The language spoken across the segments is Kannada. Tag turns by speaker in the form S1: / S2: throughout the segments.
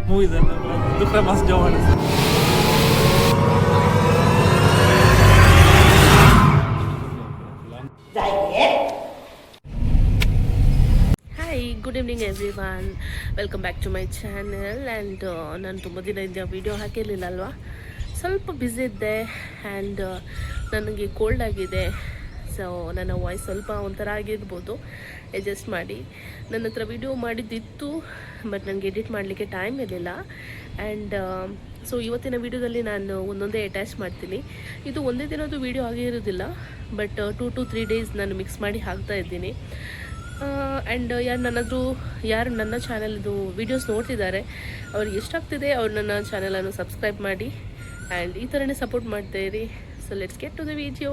S1: मूवी दुसरा मस्त जेवण
S2: good evening everyone, welcome back to my channel. And ನಾನು ತುಂಬ ದಿನದಿಂದ ವಿಡಿಯೋ ಹಾಕಿರಲಿಲ್ಲ ಅಲ್ವಾ, ಸ್ವಲ್ಪ ಬ್ಯುಸಿ ಇದ್ದೆ ಆ್ಯಂಡ್ ನನಗೆ ಕೋಲ್ಡ್ ಆಗಿದೆ. ಸೊ ನನ್ನ ವಾಯ್ಸ್ ಸ್ವಲ್ಪ ಒಂಥರ ಆಗಿರ್ಬೋದು, ಅಡ್ಜಸ್ಟ್ ಮಾಡಿ. ನನ್ನ ಹತ್ರ ವಿಡಿಯೋ ಮಾಡಿದ್ದಿತ್ತು, ಬಟ್ ನನಗೆ ಎಡಿಟ್ ಮಾಡಲಿಕ್ಕೆ ಟೈಮ್ ಇರಲಿಲ್ಲ. ಆ್ಯಂಡ್ ಸೊ ಇವತ್ತಿನ ವಿಡಿಯೋದಲ್ಲಿ ನಾನು ಒಂದೊಂದೇ ಅಟ್ಯಾಚ್ ಮಾಡ್ತೀನಿ. ಇದು ಒಂದೇ ದಿನದ್ದು ವಿಡಿಯೋ ಆಗಿರೋದಿಲ್ಲ, ಬಟ್ 2 to 3 ಡೇಸ್ ನಾನು ಮಿಕ್ಸ್ ಮಾಡಿ ಹಾಕ್ತಾ ಇದ್ದೀನಿ. ಆ್ಯಂಡ್ ಯಾರು ನನ್ನ ಚಾನಲ್ದು ವೀಡಿಯೋಸ್ ನೋಡ್ತಿದ್ದಾರೆ, ಅವ್ರಿಗೆ ಎಷ್ಟಾಗ್ತಿದೆ ಅವ್ರು ನನ್ನ ಚಾನಲನ್ನು ಸಬ್ಸ್ಕ್ರೈಬ್ ಮಾಡಿ ಆ್ಯಂಡ್ ಈ ಥರನೇ ಸಪೋರ್ಟ್ ಮಾಡ್ತಾ ಇರಿ. So let's get to the video.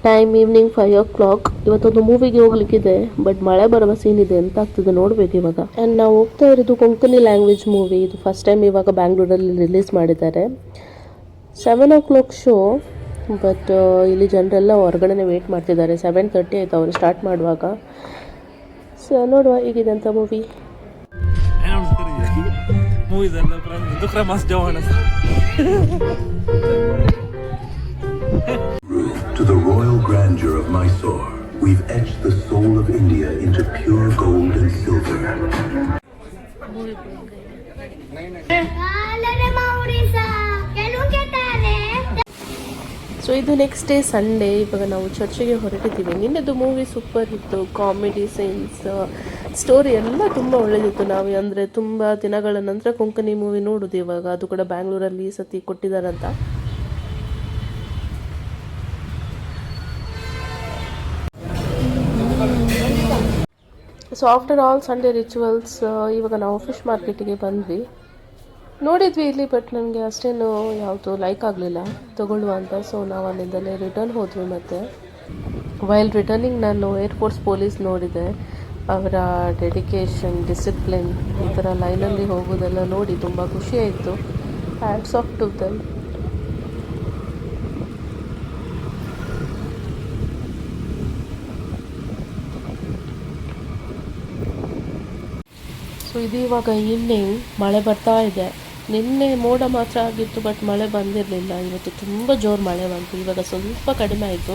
S2: Time evening 5 o'clock. ಇವತ್ತೊಂದು ಮೂವಿಗೆ ಹೋಗ್ಲಿಕ್ಕಿದೆ, ಬಟ್ ಮಳೆ ಬರುವ ಸೀನ್ ಇದೆ, ಎಂತ ಆಗ್ತದೆ ನೋಡ್ಬೇಕು ಇವಾಗ. ಆ್ಯಂಡ್ ನಾವು ಹೋಗ್ತಾ ಇರೋದು ಕೊಂಕಣಿ ಲ್ಯಾಂಗ್ವೇಜ್ ಮೂವಿ. ಇದು ಫಸ್ಟ್ ಟೈಮ್ ಇವಾಗ ಬ್ಯಾಂಗ್ಳೂರಲ್ಲಿ ರಿಲೀಸ್ ಮಾಡಿದ್ದಾರೆ. 7 o'clock ಶೋ, ಬಟ್ ಇಲ್ಲಿ ಜನರೆಲ್ಲ ಹೊರಗಡೆ ವೇಟ್ ಮಾಡ್ತಿದ್ದಾರೆ. 7:30 ಆಯ್ತು ಅವರು ಸ್ಟಾರ್ಟ್ ಮಾಡುವಾಗ. ಸೊ ನೋಡುವ ಹೇಗಿದೆ ಅಂತ movie.
S3: To the royal grandeur of Mysore, we've etched the soul of India into pure gold and silver.
S2: So ಇದು ನೆಕ್ಸ್ಟ್ ಡೇ ಸಂಡೇ. ಇವಾಗ ನಾವು ಚರ್ಚಿಗೆ ಹೊರಟಿದ್ದೀವಿ. ನಿನ್ನೆದು ಮೂವಿ ಸೂಪರ್ ಇತ್ತು, ಕಾಮಿಡಿ ಸೀನ್ಸ್, ಸ್ಟೋರಿ ಎಲ್ಲ ತುಂಬ ಒಳ್ಳೆಯದಿತ್ತು. ನಾವು ಅಂದರೆ ತುಂಬ ದಿನಗಳ ನಂತರ ಕೊಂಕಣಿ ಮೂವಿ ನೋಡೋದು ಇವಾಗ, ಅದು ಕೂಡ ಬ್ಯಾಂಗ್ಳೂರಲ್ಲಿ ಈ ಸತಿ ಕೊಟ್ಟಿದ್ದಾರಂತ. So after all Sunday rituals ಇವಾಗ ನಾವು ಫಿಶ್ ಮಾರ್ಕೆಟಿಗೆ ಬಂದ್ವಿ. ನೋಡಿದ್ವಿ ಇಲ್ಲಿ, ಬಟ್ ನನಗೆ ಅಷ್ಟೇನು ಯಾವುದು ಲೈಕ್ ಆಗಲಿಲ್ಲ ತೊಗೊಳ್ಳುವ ಅಂತ. ಸೊ ನಾವು ಅಲ್ಲಿಂದಲೇ ರಿಟರ್ನ್ ಹೋದ್ವಿ. ಮತ್ತು ವೈಲ್ ರಿಟರ್ನಿಂಗ್ ನಾನು ಏರ್ಫೋರ್ಸ್ ಪೊಲೀಸ್ ನೋಡಿದೆ. ಅವರ ಡೆಡಿಕೇಶನ್, ಡಿಸಿಪ್ಲಿನ್, ಈ ಥರ ಲೈನಲ್ಲಿ ಹೋಗೋದೆಲ್ಲ ನೋಡಿ ತುಂಬ ಖುಷಿಯಾಯಿತು. Hats off to them. So ಇದು ಇವಾಗ ಈವ್ನಿಂಗ್, ಮಳೆ ಬರ್ತಾ ಇದೆ. ನಿನ್ನೆ ಮೋಡ ಮಾತ್ರ ಆಗಿತ್ತು, ಬಟ್ ಮಳೆ ಬಂದಿರಲಿಲ್ಲ. ಇವತ್ತು ತುಂಬ ಜೋರು ಮಳೆ ಬಂತು. ಇವಾಗ ಸ್ವಲ್ಪ ಕಡಿಮೆ ಆಯಿತು.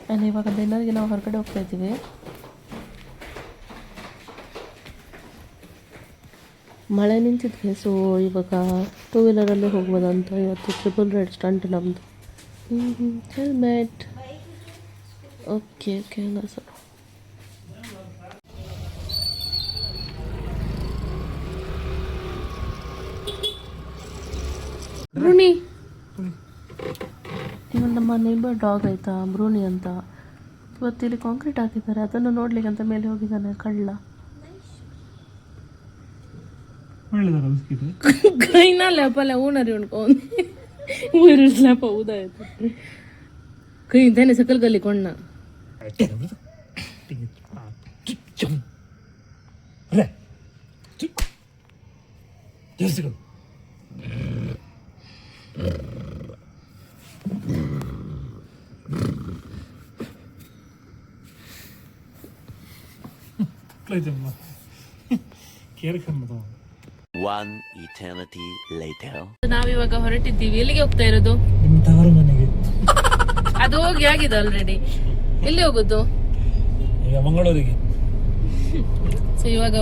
S2: ಆ್ಯಂಡ್ ಇವಾಗ ಡಿನ್ನರ್ಗೆ ನಾವು ಹೊರಗಡೆ ಹೋಗ್ತಾ ಇದ್ದೀವಿ. ಮಳೆ ನಿಂತಿದ್ವಿ. ಸೊ ಇವಾಗ 2 ವೀಲರಲ್ಲೇ ಹೋಗ್ಬೋದಂತ. ಇವತ್ತು 3 ಸ್ಟಂಟ್ ನಮ್ಮದು. Helmet okay sir. ಬ್ರೂನಿ, ಇವನ್ ನಮ್ಮ ನೇಬರ್ ಡಾಗ್ ಆಯ್ತಾ, ಬ್ರೂನಿ ಅಂತ. ಇವತ್ತು ಇಲ್ಲಿ ಕಾಂಕ್ರೀಟ್ ಹಾಕಿದ್ದಾರೆ, ಅದನ್ನು ನೋಡ್ಲಿಕ್ಕೆ ಅಂತ ಮೇಲೆ ಹೋಗಿದ್ದಾನೆ ಕಳ್ಳ. ಕೈನಾ ಲೆಪಲ್ಲ ಊನರಿ ಉಣ್ಕೊಂಡು ಲೆಪ ಊದಾಯ್ತು. ಕೈ ಇದ್ದಾನೆ ಸಕಲ್ ಗಲ್ಲಿ ಕೊಂಡ.
S4: One eternity later.
S2: ನಾವಿವಾಗ ಹೊರಟಿದ್ದೀವಿ. ಎಲ್ಲಿಗೆ ಹೋಗ್ತಾ ಇರೋದು?
S1: ಮನೆಗೆ.
S2: ಅದು ಹೋಗಿ ಆಗಿದೆ ಆಲ್ರೆಡಿ. ಎಲ್ಲಿ ಹೋಗುದು?
S1: ಈಗ ಮಂಗಳೂರಿಗೆ.
S2: ಸೊ ಇವಾಗ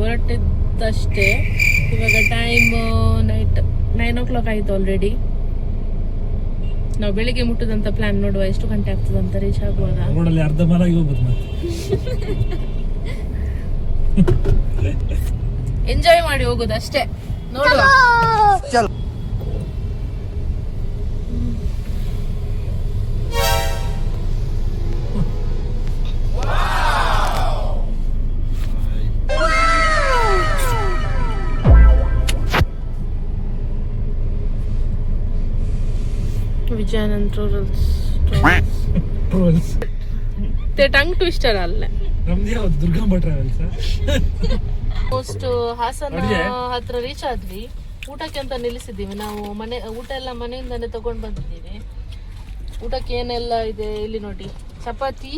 S2: ಹೊರಟಿದ್ದಷ್ಟೇ. ಇವಾಗ ಟೈಮ್ ನೈಟ್ 9 o'clock ಆಯಿತು ಆಲ್ರೆಡಿ. ನಾವು ಬೆಳಿಗ್ಗೆ ಮುಟ್ಟುದಂತ ಪ್ಲಾನ್, ನೋಡುವ ಎಷ್ಟು ಗಂಟೆ ಆಗ್ತದಂತ ರೀಚ್ ಆಗುವಾಗ.
S1: ಅರ್ಧ ಮಲಗಿ ಹೋಗ್ಬೋದು.
S2: ಎಂಜಾಯ್ ಮಾಡಿ ಹೋಗೋದು ಅಷ್ಟೇ, ನೋಡುವ. ವಿಜಯಾನಂದ್ ರೂರಲ್ಸ್ ಟಂಗ್ ಟ್ವಿಸ್ಟರ್ ಅಲ್ಲ.
S1: ದುರ್ಗಾಂಬ ಟ್ರಾವೆಲ್ಸ್.
S2: ಆಲ್ಮೋಸ್ಟ್ ಹಾಸನ ಹತ್ರ ರೀಚ್ ಆದ್ವಿ. ಊಟಕ್ಕೆ ಅಂತ ನಿಲ್ಲಿಸಿದ್ದೀವಿ ನಾವು. ಊಟ ಎಲ್ಲ ಮನೆಯಿಂದಾನೆ ತಗೊಂಡು ಬಂದಿದ್ದೀವಿ. ಊಟಕ್ಕೆ ಏನೆಲ್ಲ ಇದೆ ಇಲ್ಲಿ ನೋಡಿ. ಚಪಾತಿ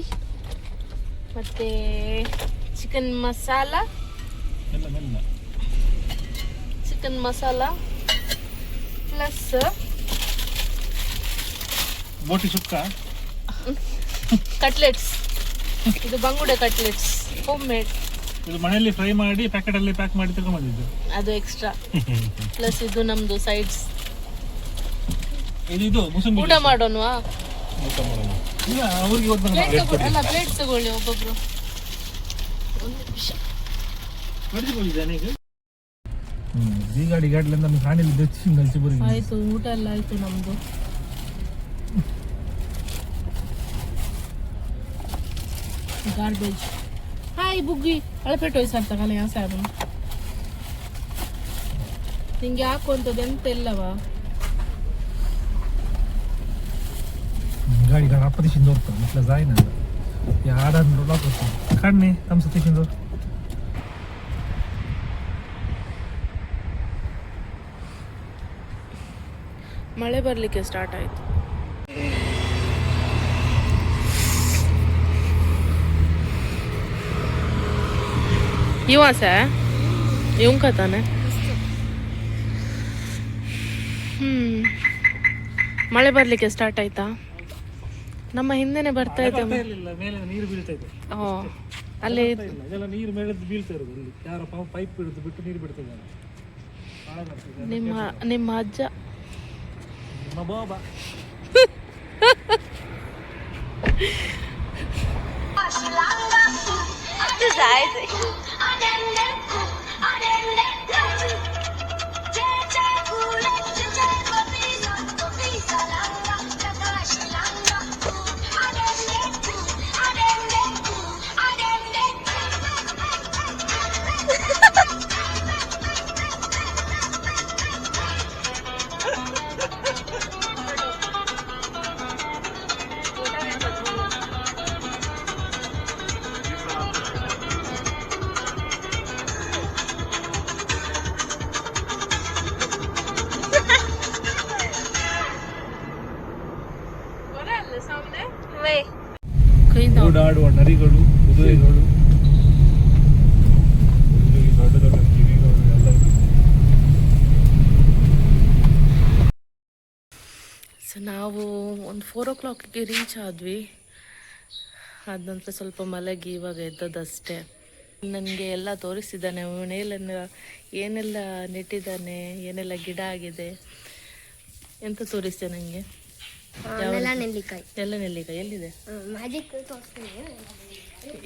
S2: ಮತ್ತು ಚಿಕನ್ ಮಸಾಲ ಪ್ಲಸ್
S1: ಬೋಟಿ ಸುಕ್ಕ,
S2: ಕಟ್ಲೆಟ್ಸ್. ಇದು ಬಂಗುಡೆ ಕಟ್ಲೆಟ್ಸ್, ಹೋಮ್ ಮೇಡ್.
S1: ಇದು ಮನೆಯಲ್ಲಿ ಫ್ರೈ ಮಾಡಿ ಪ್ಯಾಕೆಟ್ ಅಲ್ಲಿ ಪ್ಯಾಕ್ ಮಾಡಿ ತಗೊಂಡ್ಬಂದಿದ್ದು.
S2: ಅದು ಎಕ್ಸ್ಟ್ರಾ. ಪ್ಲಸ್ ಇದು ನಮ್ದು ಸೈಡ್ಸ್.
S1: ಇದು ಮುಸುಂಬಿ.
S2: ಊಟ ಮಾಡೋಣವಾ?
S1: ಇಲ್ಲ, ಅವ್ರಿಗೆ
S2: ಪ್ಲೇಟ್ ತಗೊಳ್ಳಿ ಒಬ್ಬೊಬ್ರು. ಒಂದು ನಿಮಿಷ.
S1: ಈ ಗಾಡಿಲಿಂದ ನಮ್ಗೆ ಕಾಣಿಲ್ಲ ಬೆಚ್ಚಿ
S2: ಆಯ್ತು, ಊಟ ಎಲ್ಲ ಆಯ್ತು ನಮ್ದು. गार्बेज. हाय बुग्गी ಅಳಪೆಟ್ಟು ಹೋಯ್ಸಂತಕಲ್ಲ ಯಾ ಸಾಬು ನಿಂಗೆ ಯಾಕೋ ಅಂತದ್ದು ಎಂತ ಇಲ್ಲವಾ?
S1: गाडी का आपण शिंदोर तर म्हटलं जाय ना या आडान रोला करतो काढणे आमचं ते शिंदोर.
S2: ಮಳೆ ಬರಲಿಕ್ಕೆ ಸ್ಟಾರ್ಟ್ ಆಯ್ತು. ಇವ ಸರ್ ಇವಂಕ ತಾನೆ. ಮಳೆ ಬರಲಿಕ್ಕೆ ಸ್ಟಾರ್ಟ್ ಆಯ್ತಾ? ನಮ್ಮ ಹಿಂದೆನೆ ಬರ್ತಾ ಇದೆ.
S1: ಮೇಲೆ ನೀರು ಬೀಳ್ತಾ ಇದೆ.
S2: ಅಲ್ಲಿ
S1: ಇದೆಲ್ಲ ನೀರು ಮೇಲೆ ಬೀಳ್ತಾ ಇರೋದು. ಇಲ್ಲಿ ಯಾರೋ ಪೈಪ್ ಬಿಡುತ್ತೆ ಬಿಟ್ಟು ನೀರು ಬಿಡ್ತಿದ್ದಾರೆ.
S2: ನಿಮ್ಮ ಅಜ್ಜ
S1: ನಮ್ಮ ಬಾಬಾ ಓಡಾಡುವ ನರಿಗಳು, ಕುದುರೆಗಳು, ದೊಡ್ಡ ದೊಡ್ಡ ಕಿವಿಗಳು ಎಲ್ಲ.
S2: ಸೊ ನಾವು ಒಂದು 4 o'clockಗೆ ರೀಚ್ ಆದ್ವಿ. ಅದ ನಂತರ ಸ್ವಲ್ಪ ಮಲಗಿ ಇವಾಗ ಎದ್ದದಷ್ಟೇ. ನನಗೆ ಎಲ್ಲ ತೋರಿಸಿದ್ದಾನೆ ಮನೆಯಲ್ಲೆಲ್ಲ ಏನೆಲ್ಲ ನೆಟ್ಟಿದ್ದಾನೆ, ಏನೆಲ್ಲ ಗಿಡ ಆಗಿದೆ ಎಂತ ತೋರಿಸ್ತೆ ನನಗೆ. ಎಲ್ಲ ನೆಲ್ಲಿಕಾಯಿ. ಎಲ್ಲಿದೆ?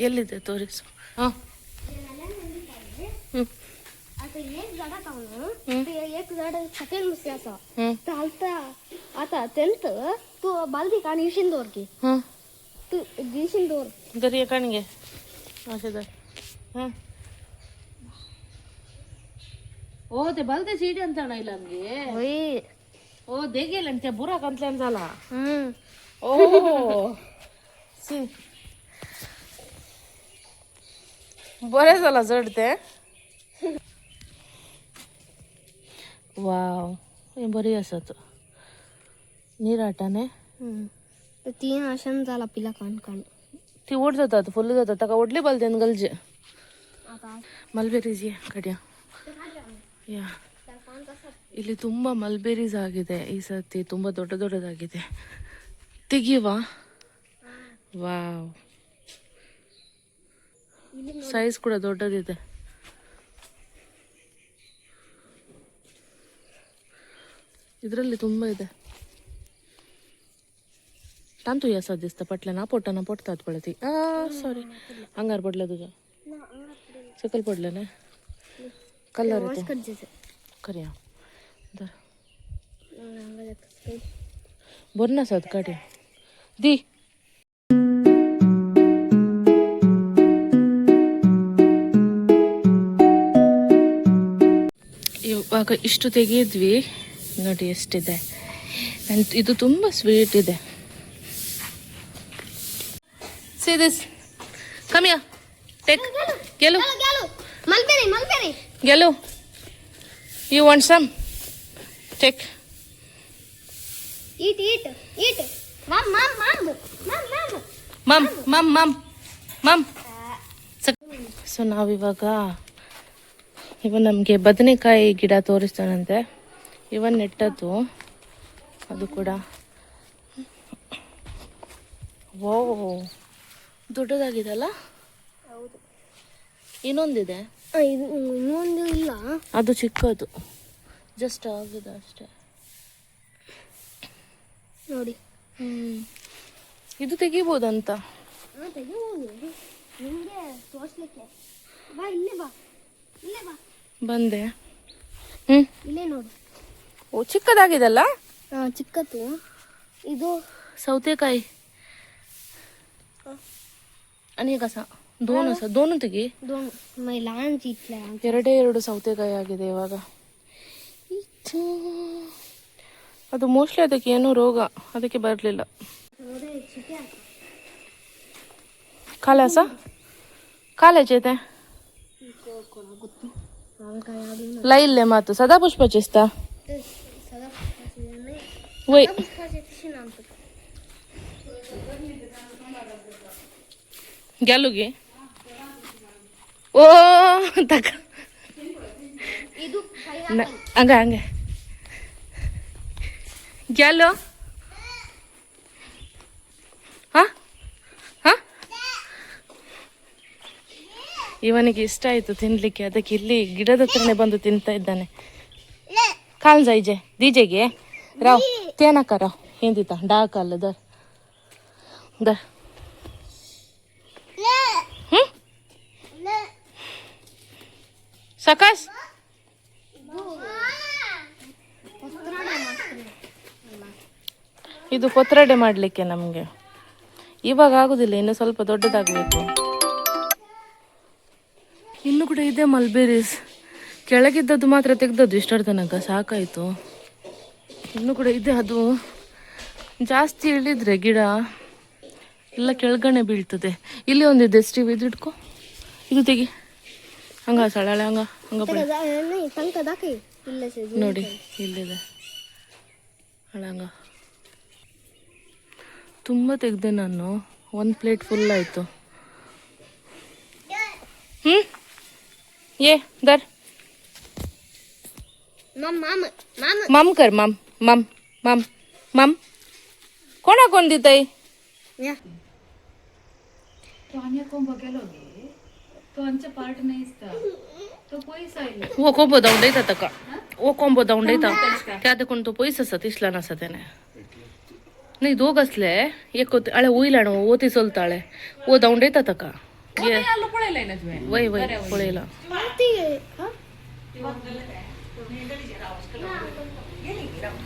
S2: ಎಲ್ಲಿದೆ ತೋರಿಸು. ಹಾಂ
S5: आता टेंथ तू बालदी का निशिंदोर की तू निशिंदोर
S2: दरिया कणगे अच्छा दर हां ओ ते बालदी सीडी ಅಂತ ಅಣ್ಣ ಇಲ್ಲ ನಮಗೆ ಓಯ್ ओ देगेल आणि त्या बुरा कंतल्यान झाला. ओ सी बरे झाला जड ते. वाव हे बरी असत निराटाने.
S5: तीन आशन झाला पिला कान कान
S2: ती ओढ जातात फुल जातात तका ओढली बलदेन गलजे ಮಲ್ಬೆರೀಸ್ ಕಡಿಯ ಯಾ ಇಲ್ಲಿ ತುಂಬ ಮಲ್ಬೆರೀಸ್ ಆಗಿದೆ ಈ ಸರ್ತಿ, ತುಂಬ ದೊಡ್ಡ ದೊಡ್ಡದಾಗಿದೆ. ತೆಗಿಯುವ? ವಾವ್, ಸೈಜ್ ಕೂಡ ದೊಡ್ಡದಿದೆ. ಇದರಲ್ಲಿ ತುಂಬ ಇದೆ. तांतू असा दिसतं पटलं ना पोटाना पोटतात पडती. सॉरी अंगार पडलं तुझ्या सकल पडलं ना कलर येतो खऱ्या दर बरं नसत काढे दी. ಇವಾಗ ಇಷ್ಟು ತೆಗೆದ್ವಿ ನೋಡಿ ಎಷ್ಟಿದೆ. ಇದು ತುಂಬ ಸ್ವೀಟ್ ಇದೆ. See this. Come here. Take. Yellow.
S5: Mulberry.
S2: Yellow. You want some? Take.
S5: Eat. Mom.
S2: Mum mum mum mum so ನಾವಿವಾಗ ಇವನ್ ನಮಗೆ ಬದನೆಕಾಯಿ ಗಿಡ ತೋರಿಸ್ತಾನಂತೆ. ಇವನ್ ನೆಟ್ಟದ್ದು ಅದು ಕೂಡ. ಓ ದೊಡ್ಡದಾಗಿದೆಲ್ಲ.
S5: ಹೌದು.
S2: ಇನ್ನೊಂದಿದೆ.
S5: ಇದು ಇನ್ನೊಂದು ಇಲ್ಲ,
S2: ಅದು ಚಿಕ್ಕದು, ಜಸ್ಟ್ ಆಗಿದೆ ಅಷ್ಟೇ
S5: ನೋಡಿ.
S2: ಇದು ತೆಗಿಬೋದಂತ.
S5: ತೆಗಿಬೋದು, ನಿಮಗೆ ತೋರಿಸ್ಲಿಕ್ಕೆ. ಬಾ ಇಲ್ಲೇ ಬಾ, ಇಲ್ಲೇ ಬಾ.
S2: ಬಂದೆ.
S5: ಇಲ್ಲೇ ನೋಡು.
S2: ಓ ಚಿಕ್ಕದಾಗಿದೆಲ್ಲ.
S5: ಚಿಕ್ಕದು ಇದು
S2: ಸೌತೆಕಾಯಿ. ಅನೇಕ ದೋನು ತೆಗಿ.
S5: ಮೈಲಾನ್ ಚೀಟ್ಲ
S2: ಎರಡು ಸೌತೆಕಾಯಿ ಆಗಿದೆ ಇವಾಗ. ಅದು ಮೋಸ್ಟ್ಲಿ ಅದಕ್ಕೆ ಏನೋ ರೋಗ, ಅದಕ್ಕೆ ಬರಲಿಲ್ಲ. ಕಾಲೇಜೈತೆ ಲೈಲ್ಲೆ ಮಾತು ಸದಾ ಪುಷ್ಪ చేస్తా ವೈ ಗ್ಯಾಲುಗೆ ಓ ತಕ ಹಂಗೆ ಗ್ಯಾಲು. ಇವನಿಗೆ ಇಷ್ಟ ಆಯ್ತು ತಿನ್ಲಿಕ್ಕೆ, ಅದಕ್ಕೆ ಇಲ್ಲಿ ಗಿಡದ ಹತ್ರನೇ ಬಂದು ತಿಂತಾ ಇದ್ದಾನೆ. ಕಾಲ್ ಜಾಯ್ಜೆ ದೀಜೆಗೆ ರಾವ್ ತೇನಕ ರಾವ್ ಹಿಂದಿತ ಡಾಕಲ್ಲ ದರ್ ದರ್ ಸಕಾಸ್ ಇದು ಕೊತ್ರಡೆ ಮಾಡಲಿಕ್ಕೆ ನಮಗೆ ಇವಾಗ ಆಗುದಿಲ್ಲ, ಇನ್ನು ಸ್ವಲ್ಪ ದೊಡ್ಡದಾಗಬೇಕು. ಇನ್ನು ಕೂಡ ಇದೆ ಮಲ್ಬೇರೀಸ್, ಕೆಳಗಿದ್ದದ್ದು ಮಾತ್ರ ತೆಗ್ದದ್ದು ಇಷ್ಟರ ತನಕ ಸಾಕಾಯಿತು. ಇನ್ನು ಕೂಡ ಇದೆ, ಅದು ಜಾಸ್ತಿ ಇಳಿದ್ರೆ ಗಿಡ ಎಲ್ಲ ಕೆಳಗಡೆ ಬೀಳ್ತದೆ. ಇಲ್ಲಿ ಒಂದಿದೆ ಸ್ಟೀವ್, ಇದು ಇಟ್ಕೊ, ಇದು ತೆಗಿ. ಹಂಗ ಸಳಳೆ ಹಂಗ ನೋಡಿ ಇಲ್ಲಿದೆ ಹಳಂಗ. ತುಂಬ ತೆಗ್ದೆ ನಾನು, 1 ಪ್ಲೇಟ್ ಫುಲ್ ಆಯಿತು. ये दर मम कर मम मम मम मम कोण देतय वो कोंबो दाऊन देता तका वो कोंबो दाऊन देता त्या कोण तो पैसा सा तिसला नसा त्याने नाही दोघ असले एक अळे उईला ओती सोलताळे वो दाऊन देता तका वय वय पळेला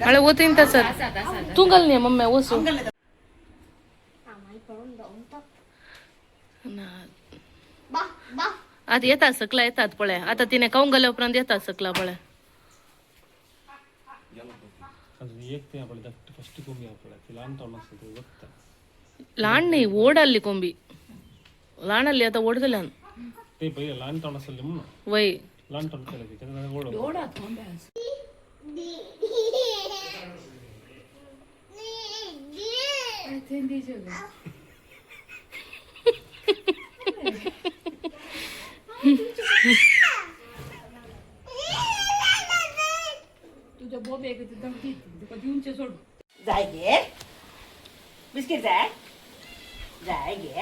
S2: अळे ओतीन सर तुंगल नाही मम्मी ओसू आता येतात सकला येतात पळे आता तिने खाऊन गेल्या उपरांत येतात सकला पळे लहान नाही ओढ आली कोंबी लहान आली आता ओढ गेल्या वय
S6: तुझ्या बोबे सोड जाय गे बिस्किट जाय जाय गे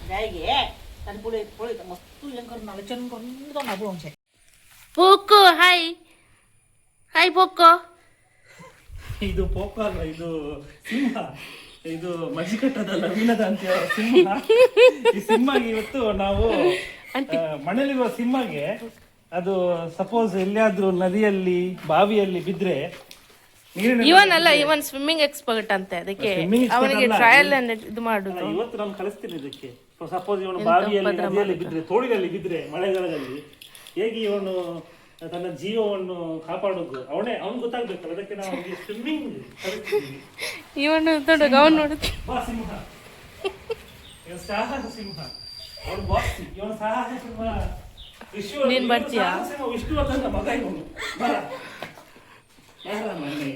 S6: जाय गे आणि पुढे पुढे मस्त तुझ्या करून आलं चरण करून ना बोलून
S2: पोको हाय हाय पोको
S1: ಇದು ಪೋಕ ಅಲ್ಲ, ಇದು ಸಿಂಹ. ಇದು ಮಜ್ಜಿಕಟ್ಟದಲ್ಲ ಮೀನದ ಅಂತ ಸಿಂಹ. ಈ ಸಿಂಹಗೆ ಇವತ್ತು ನಾವು ಮನೇಲಿರುವ ಸಿಂಹಗೆ ಅದು ಸಪೋಸ್ ಎಲ್ಲಿಯಾದ್ರೂ ನದಿಯಲ್ಲಿ ಬಾವಿಯಲ್ಲಿ ಬಿದ್ರೆ
S2: ಇವನ್ ಅಲ್ಲ ಇವನ್ ಸ್ವಿಮ್ಮಿಂಗ್ ಎಕ್ಸ್ಪರ್ಟ್ ಅಂತೆ, ಅದಕ್ಕೆ ಅವನಿಗೆ ಟ್ರಯಲ್ ಇದು ಮಾಡುದು.
S1: ಇವತ್ತು ನಾನು ಕಳಿಸ್ತೀನಿ ಇದಕ್ಕೆ. ಸಪೋಸ್ ಇವನು ಬಾವಿಯಲ್ಲಿ ನದಿಯಲ್ಲಿ ಬಿದ್ರೆ ತೋಡಿನಲ್ಲಿ ಬಿದ್ರೆ ಮಳೆಗಾಲದಲ್ಲಿ ಹೇಗೆ ಇವನು ತನ್ನ ಜೀವವನ್ನು ಕಾಪಾಡೋದು ಅವನೇ ಅವ್ನು ಗೊತ್ತಾಗ್ಬೇಕಲ್ಲ, ಅದಕ್ಕೆ ನಾವು ಅವನಿಗೆ ಸ್ವಿಮ್ಮಿಂಗ್ ಕಲಿಸ್ತೀವಿ.
S2: ಇವನು ನೋಡುದು ಅವನು ನೋಡುದು
S1: ಬಾ ಸಿಂಹ, ಇವನು ಸಾಹಸ ಸಿಂಹ, ಅವನು ಬಾಸ್, ಇವನು ಸಾಹಸ ಸಿಂಹ.
S2: ನೀನ್ ಬರ್ತೀಯಾ?
S1: ವಿಷ್ಣುವರ್ಧನ ಮಗ ಇವನು. ಬರ ಮನೆ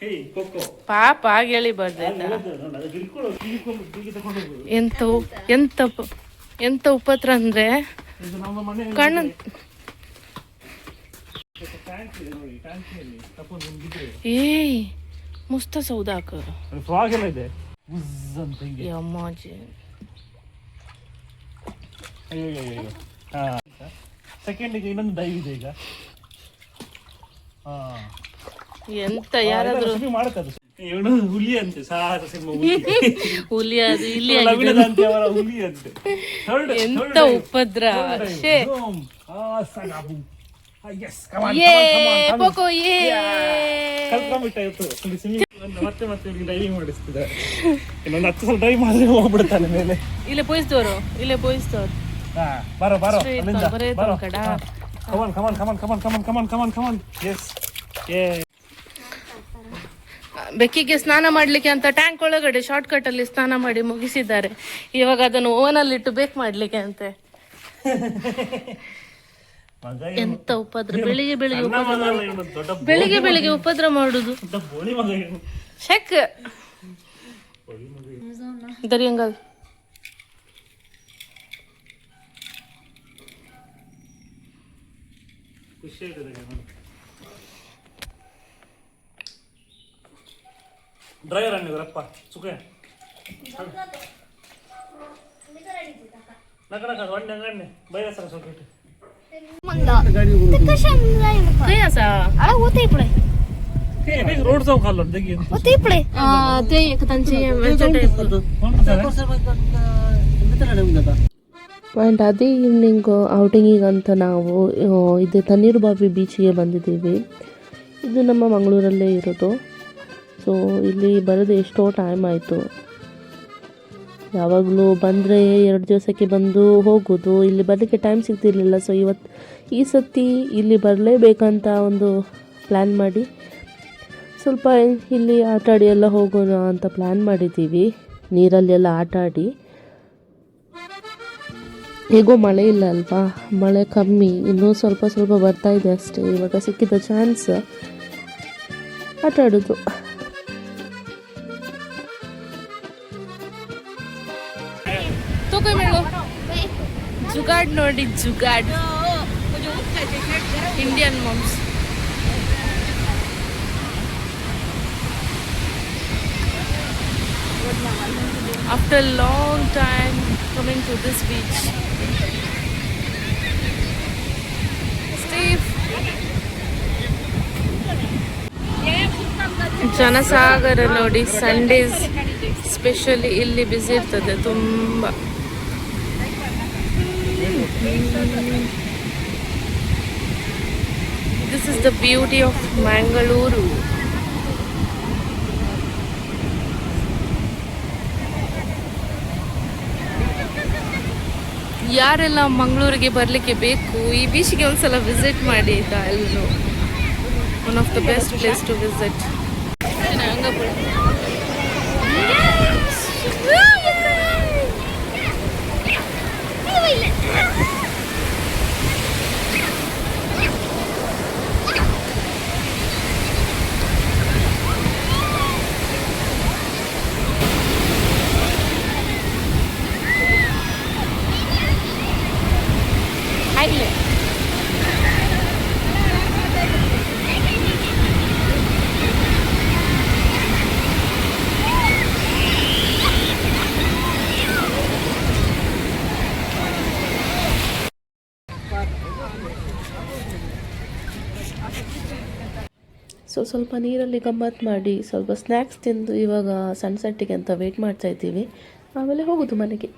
S1: ಹೇ ಕೊಕ್ಕೋ
S2: ಪಾಪ ಆಗ ಹೇಳಿ ಬರ್ದೈತಾ
S1: ಅದು ಗಿರ್ಕೊಳ್ಳೋ ಹೀಗೆ ತಗೊಂಡು ಹೋಗು.
S2: ಎಂತ ಉಪದ್ರ ಅಂದ್ರೆ
S1: ಇದು ನಮ್ಮ ಮನೆ
S2: ಕಣ್ಣು
S1: ಟ್ಯಾಂಕ್ ಇದೆ ನೋಡಿ, ಟ್ಯಾಂಕಿನಲ್ಲಿ ತಪ್ಪು ನಿಂತಿದ್ರೆ
S2: ಏಯ್ ಮಸ್ತ ಸೌದಾಕ
S1: ಫ್ರಾಗ್ ಎಲ್ಲ ಇದೆ ಉಜ್ ಅಂತ ಹಿಂಗೆ.
S2: ಯಮ್ಮಾಜಿ
S1: ಅಯ್ಯೋ ಹಾ ಸೆಕೆಂಡಿಗೆ ಇನ್ನೊಂದು ಡೈವ್ ಇದೆ ಈಗ. ಹಾ
S2: ಎಂತ ಯಾರಾದ್ರೂ
S1: ಮಾಡಕ್ಕದು ಇವನು ಹುಲಿ ಅಂತೆ ಸಾಹಸ ಸಿಂಹ
S2: ಹುಲಿ ಅದು ಇಲ್ಲಿ
S1: ಲವಿನದಂತೆ ಅವರ ಹುಲಿ ಅಂತೆ.
S2: ಎಂತ ಉಪದ್ರ ಶೇ ಪೋಕೋ
S1: ಮತ್ತೆ ಇವರಿಗೆ ಡೈವಿಂಗ್ ಮಾಡಿಸ್ತಿದ್ದಾರೆ. ಇನ್ನೊಂದು 10 ಸಲ ಡೈವ್ ಮಾಡಿದ್ರೆ ಹೋಗ್ಬಿಡ್ತಾನೆ ಮೇಲೆ.
S2: ಇಲ್ಲೇ ಪೋಯಿಸ್ತವ್ರು
S1: ಬರೋ
S2: ಬರೇ ಕಡ ಬೆಕ್ಕಿಗೆ ಸ್ನಾನ ಮಾಡ್ಲಿಕ್ಕೆ ಅಂತ ಟ್ಯಾಂಕ್ ಒಳಗಡೆ ಶಾರ್ಟ್ ಕಟ್ ಅಲ್ಲಿ ಸ್ನಾನ ಮಾಡಿ ಮುಗಿಸಿದ್ದಾರೆ. ಇವಾಗ ಅದನ್ನು ಓವನಲ್ಲಿಟ್ಟು ಬೇಕ್ ಮಾಡ್ಲಿಕ್ಕೆ ಅಂತೆ. ಎಂತ ಉಪದ್ರ ಬೆಳಿಗ್ಗೆ ಬೆಳಿಗ್ಗೆ ಉಪದ್ರ ಮಾಡುದು ಶಕ್ ದರಿಯಂಗಲ್.
S1: ಖುಷಿ ಆಯ್ತದೆ ಡ್ರೈವರ್ ಅನ್ನಿದ್ರಪ್ಪ ಸುಖ ನಕ ಒಣ್ಣೆ ಬೈರಸರ ಸೊಕೇಟ್ रोड जाऊ खाल्लो
S2: ಆ್ಯಂಡ್ ಅದೇ ಈವ್ನಿಂಗ್ ಔಟಿಂಗಿಗಂತ ನಾವು ಇದು ತಣ್ಣೀರುಬಾವಿ ಬೀಚಿಗೆ ಬಂದಿದ್ದೀವಿ. ಇದು ನಮ್ಮ ಮಂಗಳೂರಲ್ಲೇ ಇರೋದು. ಸೊ ಇಲ್ಲಿ ಬರೋದು ಎಷ್ಟೋ ಟೈಮ್ ಆಯಿತು. ಯಾವಾಗಲೂ ಬಂದರೆ 2 ದಿವಸಕ್ಕೆ ಬಂದು ಹೋಗೋದು, ಇಲ್ಲಿ ಬರಲಿಕ್ಕೆ ಟೈಮ್ ಸಿಗ್ತಿರ್ಲಿಲ್ಲ. ಸೊ ಈ ಸತಿ ಇಲ್ಲಿ ಬರಲೇಬೇಕಂತ ಒಂದು ಪ್ಲ್ಯಾನ್ ಮಾಡಿ ಸ್ವಲ್ಪ ಇಲ್ಲಿ ಆಟ ಆಡಿ ಎಲ್ಲ ಹೋಗೋಣ ಅಂತ ಪ್ಲ್ಯಾನ್ ಮಾಡಿದ್ದೀವಿ. ನೀರಲ್ಲೆಲ್ಲ ಆಟ ಆಡಿ, ಹೇಗೋ ಮಳೆ ಇಲ್ಲ ಅಲ್ವಾ, ಮಳೆ ಕಮ್ಮಿ, ಇನ್ನೂ ಸ್ವಲ್ಪ ಬರ್ತಾ ಇದೆ ಅಷ್ಟೇ. ಇವಾಗ ಸಿಕ್ಕಿದ ಚಾನ್ಸ್ ಆಟ ಆಡೋದು. ಜುಗಾಡ್ ನೋಡಿ, jugaad Indian moms. After a long time coming to this beach. Steve. ಜನಸಾಗರ ನೋಡಿ, ಸಂಡೇಸ್ ಸ್ಪೆಷಲಿ ಇಲ್ಲಿ ಬ್ಯುಸಿ ಇರ್ತದೆ ತುಂಬ. This is the beauty of Mangaluru. ಯಾರೆಲ್ಲ ಮಂಗಳೂರಿಗೆ ಬರಲಿಕ್ಕೆ ಬೇಕು, ಈ ಬೀಚ್ಗೆ ಒಂದ್ಸಲ ವಿಸಿಟ್ ಮಾಡಿ ಆಯ್ತಾ. ಎಲ್ಲರೂ one of the best place to visit. So ಸ್ವಲ್ಪ ನೀರಲ್ಲಿ ಗಮ್ಮತ್ತು ಮಾಡಿ ಸ್ವಲ್ಪ ಸ್ನ್ಯಾಕ್ಸ್ ತಿಂದು ಇವಾಗ ಸನ್ಸೆಟ್ಟಿಗೆ ಅಂತ ವೆಯ್ಟ್ ಮಾಡ್ತಾ ಇದ್ದೀವಿ. ಆಮೇಲೆ ಹೋಗೋದು ಮನೆಗೆ.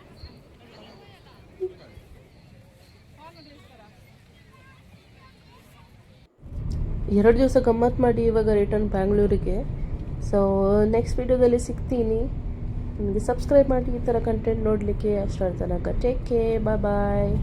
S2: ಎರಡು ದಿವಸ ಗಮ್ಮತ್ತು ಮಾಡಿ ಇವಾಗ ರಿಟರ್ನ್ ಬ್ಯಾಂಗ್ಳೂರಿಗೆ. ಸೊ ನೆಕ್ಸ್ಟ್ ವಿಡಿಯೋದಲ್ಲಿ ಸಿಗ್ತೀನಿ. ನನಗೆ ಸಬ್ಸ್ಕ್ರೈಬ್ ಮಾಡಿ ಈ ಥರ ಕಂಟೆಂಟ್ ನೋಡಲಿಕ್ಕೆ. ಅಷ್ಟರ ತನಕ ಟೇಕ್ ಕೇರ್, ಬಾಯ್.